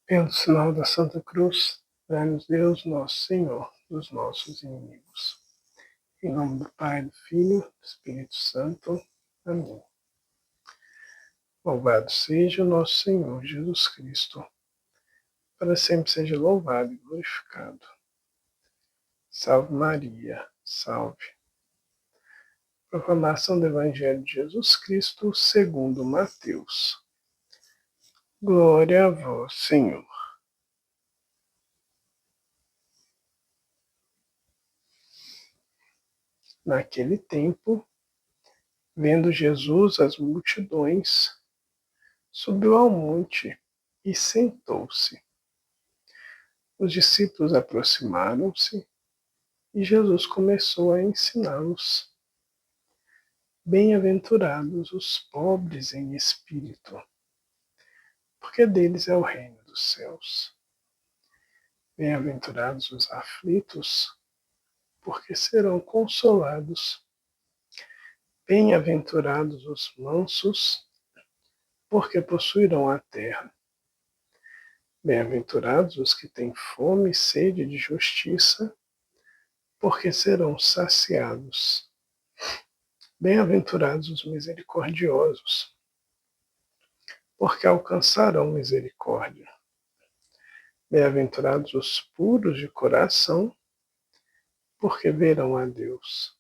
Pelo sinal da Santa Cruz, dai-nos Deus, nosso Senhor, dos nossos inimigos. Em nome do Pai, do Filho, do Espírito Santo. Amém. Louvado seja o nosso Senhor Jesus Cristo. Para sempre seja louvado e glorificado. Salve Maria, salve. Proclamação do Evangelho de Jesus Cristo segundo Mateus. Glória a vós, Senhor. Naquele tempo, vendo Jesus as multidões, subiu ao monte e sentou-se. Os discípulos aproximaram-se e Jesus começou a ensiná-los. Bem-aventurados os pobres em espírito, porque deles é o reino dos céus. Bem-aventurados os aflitos, porque serão consolados. Bem-aventurados os mansos, porque possuirão a terra. Bem-aventurados os que têm fome e sede de justiça, porque serão saciados. Bem-aventurados os misericordiosos, porque alcançarão misericórdia. Bem-aventurados os puros de coração, porque verão a Deus.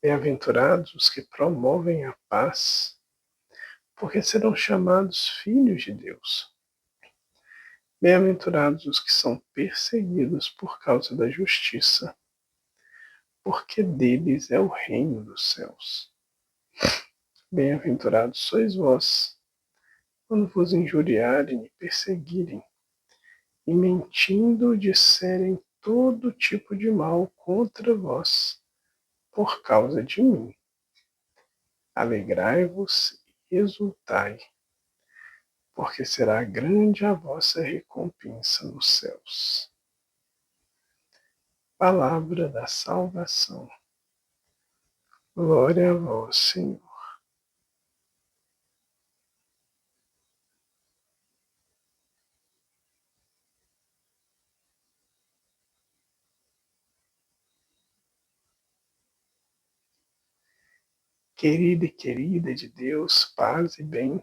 Bem-aventurados os que promovem a paz, porque serão chamados filhos de Deus. Bem-aventurados os que são perseguidos por causa da justiça, porque deles é o reino dos céus. Bem-aventurados sois vós, quando vos injuriarem e perseguirem, e mentindo disserem todo tipo de mal contra vós, por causa de mim. Alegrai-vos e exultai, porque será grande a vossa recompensa nos céus. Palavra da salvação. Glória a vós, Senhor. Querida e querida de Deus, paz e bem.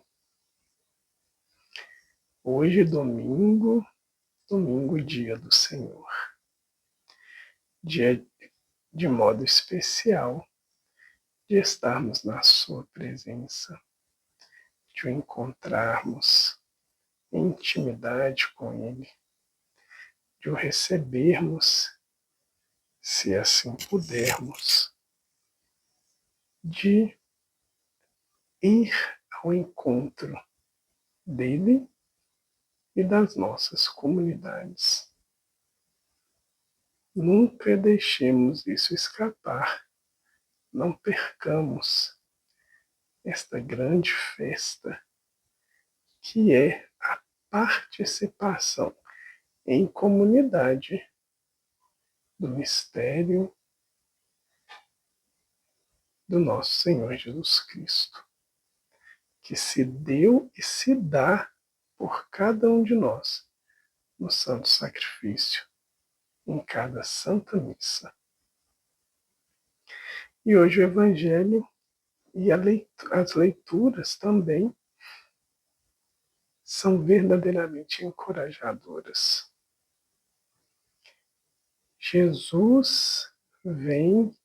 Hoje, domingo, dia do Senhor. Dia de modo especial de estarmos na sua presença, de o encontrarmos em intimidade com Ele, de o recebermos, se assim pudermos, de ir ao encontro dele e das nossas comunidades. Nunca deixemos isso escapar, não percamos esta grande festa que é a participação em comunidade do mistério do nosso Senhor Jesus Cristo, que se deu e se dá por cada um de nós no santo sacrifício, em cada santa missa. E hoje o Evangelho e as leituras também são verdadeiramente encorajadoras. Jesus vem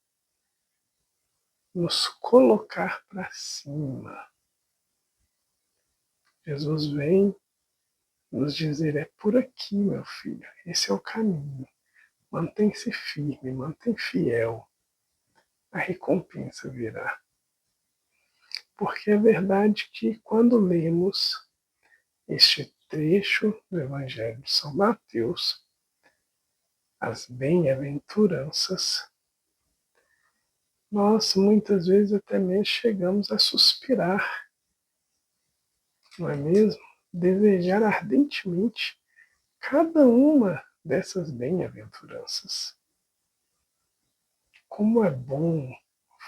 nos colocar para cima. Jesus vem nos dizer: é por aqui, meu filho, esse é o caminho. Mantém-se firme, mantém fiel. A recompensa virá. Porque é verdade que quando lemos este trecho do Evangelho de São Mateus, as bem-aventuranças, nós muitas vezes até mesmo chegamos a suspirar, não é mesmo? Desejar ardentemente cada uma dessas bem-aventuranças. Como é bom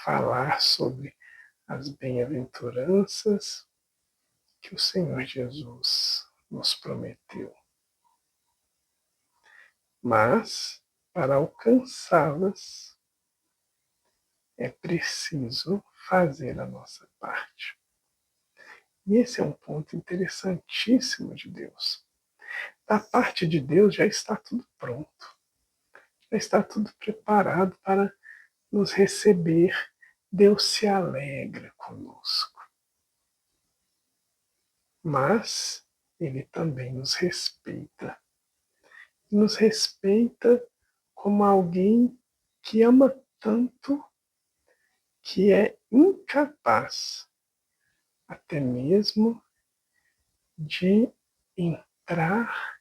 falar sobre as bem-aventuranças que o Senhor Jesus nos prometeu. Mas, para alcançá-las, é preciso fazer a nossa parte. E esse é um ponto interessantíssimo de Deus. Da parte de Deus já está tudo pronto, já está tudo preparado para nos receber. Deus se alegra conosco. Mas Ele também nos respeita. Nos respeita como alguém que ama tanto que é incapaz até mesmo de entrar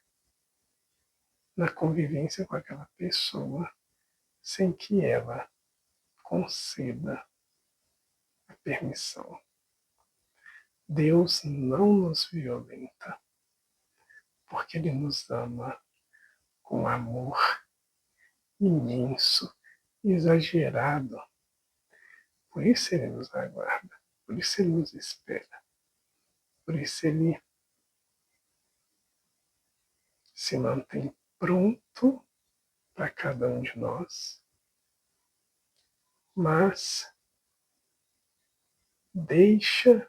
na convivência com aquela pessoa sem que ela conceda a permissão. Deus não nos violenta, porque Ele nos ama com amor imenso, exagerado. Por isso Ele nos aguarda, por isso Ele nos espera, por isso Ele se mantém pronto para cada um de nós, mas deixa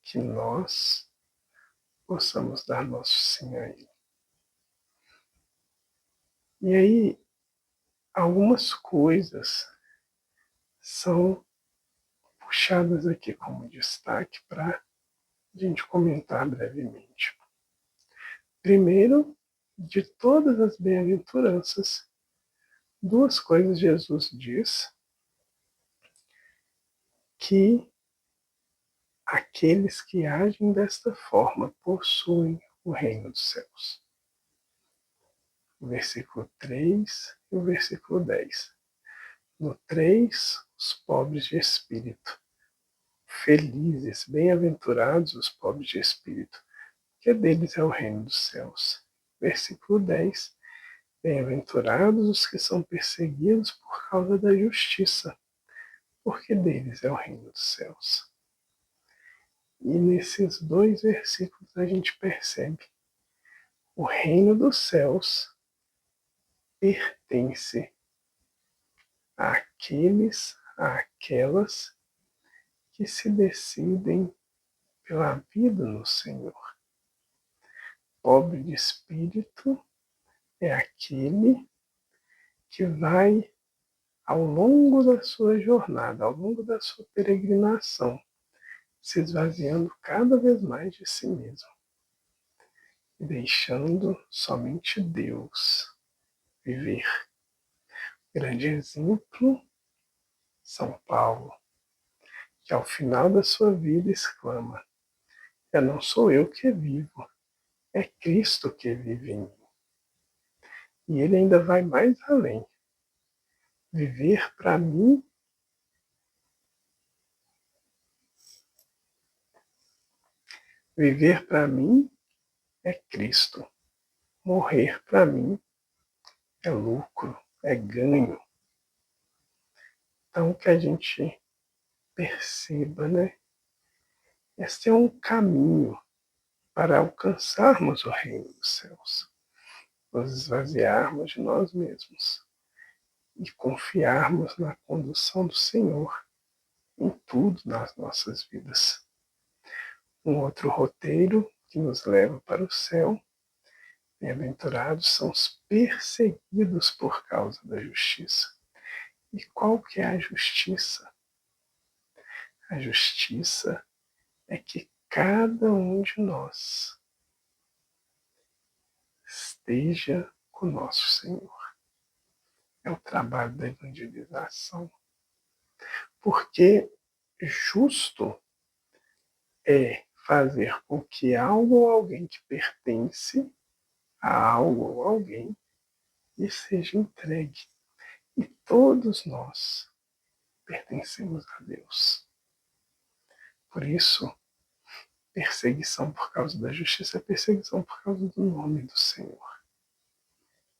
que nós possamos dar nosso sim a Ele. E aí, algumas coisas são puxadas aqui como destaque para a gente comentar brevemente. Primeiro, de todas as bem-aventuranças, duas coisas Jesus diz que aqueles que agem desta forma possuem o reino dos céus. O versículo 3 e o versículo 10. No 3, os pobres de espírito. Felizes, bem-aventurados os pobres de espírito, que deles é o reino dos céus. Versículo 10. Bem-aventurados os que são perseguidos por causa da justiça, porque deles é o reino dos céus. E nesses dois versículos a gente percebe o reino dos céus pertence àqueles, àquelas que se decidem pela vida no Senhor. Pobre de espírito é aquele que vai, ao longo da sua jornada, ao longo da sua peregrinação, se esvaziando cada vez mais de si mesmo, deixando somente Deus viver. Grande exemplo, São Paulo, que ao final da sua vida exclama: "Já não sou eu que vivo, é Cristo que vive em mim." E ele ainda vai mais além. Viver para mim é Cristo. Morrer para mim é lucro, é ganho. Então que a gente perceba, né? Este é um caminho para alcançarmos o reino dos céus. Nos esvaziarmos de nós mesmos e confiarmos na condução do Senhor em tudo nas nossas vidas. Um outro roteiro que nos leva para o céu: bem-aventurados são os perseguidos por causa da justiça. E qual que é a justiça? A justiça é que cada um de nós esteja com nosso Senhor. É o trabalho da evangelização. Porque justo é fazer com que algo ou alguém que pertence a algo ou alguém lhe seja entregue. E todos nós pertencemos a Deus. Por isso, perseguição por causa da justiça é perseguição por causa do nome do Senhor.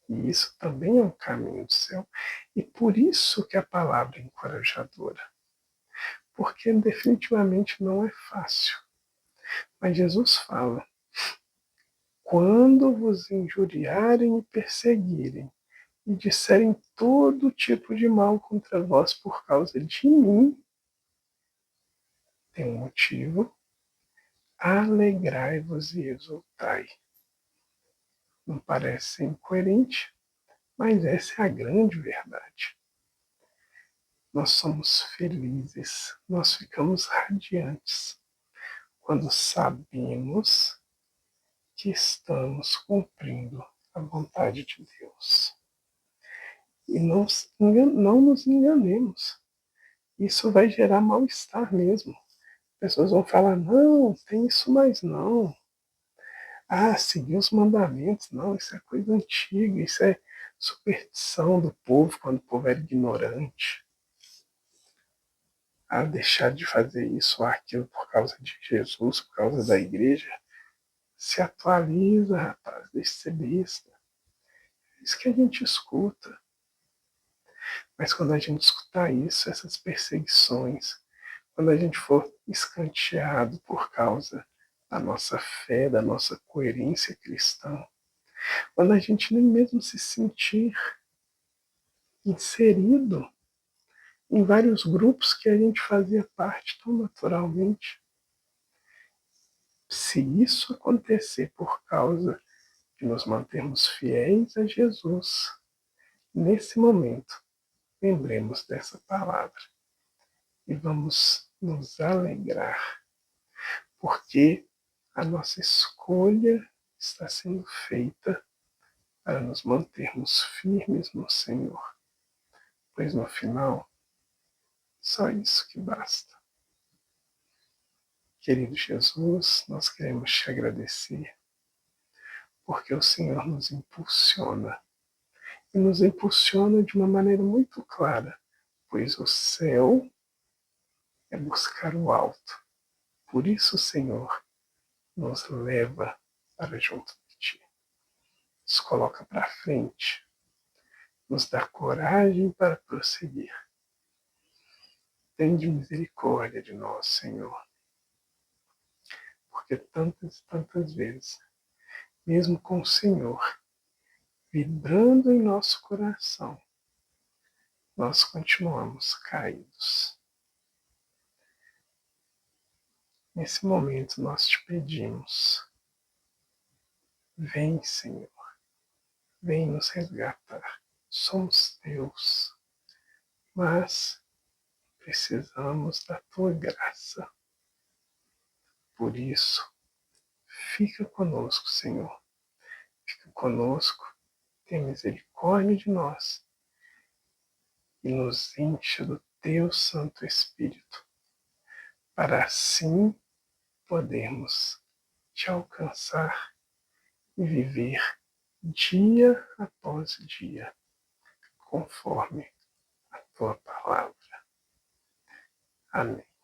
E isso também é um caminho do céu. E por isso que a palavra é encorajadora. Porque definitivamente não é fácil. Mas Jesus fala: quando vos injuriarem e perseguirem, e disserem todo tipo de mal contra vós por causa de mim, tem um motivo, alegrai-vos e exultai. Não parece ser incoerente, mas essa é a grande verdade. Nós somos felizes, nós ficamos radiantes quando sabemos que estamos cumprindo a vontade de Deus. E não nos enganemos. Isso vai gerar mal-estar mesmo. Pessoas vão falar, não, tem isso mais não. Ah, seguir os mandamentos, não, isso é coisa antiga, isso é superstição do povo quando o povo era ignorante. Ah, deixar de fazer isso ou aquilo por causa de Jesus, por causa da igreja. Se atualiza, rapaz, deixa de ser besta. É isso que a gente escuta. Mas quando a gente escutar isso, essas perseguições, quando a gente for escanteado por causa da nossa fé, da nossa coerência cristã, quando a gente nem mesmo se sentir inserido em vários grupos que a gente fazia parte tão naturalmente, se isso acontecer por causa de nos mantermos fiéis a Jesus, nesse momento, lembremos dessa palavra e vamos nos alegrar, porque a nossa escolha está sendo feita para nos mantermos firmes no Senhor, pois no final, só isso que basta. Querido Jesus, nós queremos te agradecer, porque o Senhor nos impulsiona, e nos impulsiona de uma maneira muito clara, pois o céu é buscar o alto. Por isso, Senhor, nos leva para junto de Ti. Nos coloca para frente, nos dá coragem para prosseguir. Tende misericórdia de nós, Senhor, porque tantas e tantas vezes, mesmo com o Senhor vibrando em nosso coração, nós continuamos caídos. Nesse momento nós te pedimos, vem, Senhor, vem nos resgatar. Somos teus, mas precisamos da tua graça. Por isso, fica conosco, Senhor. Fica conosco, tem misericórdia de nós e nos encha do teu Santo Espírito, para assim podermos te alcançar e viver dia após dia, conforme a tua palavra. Amém.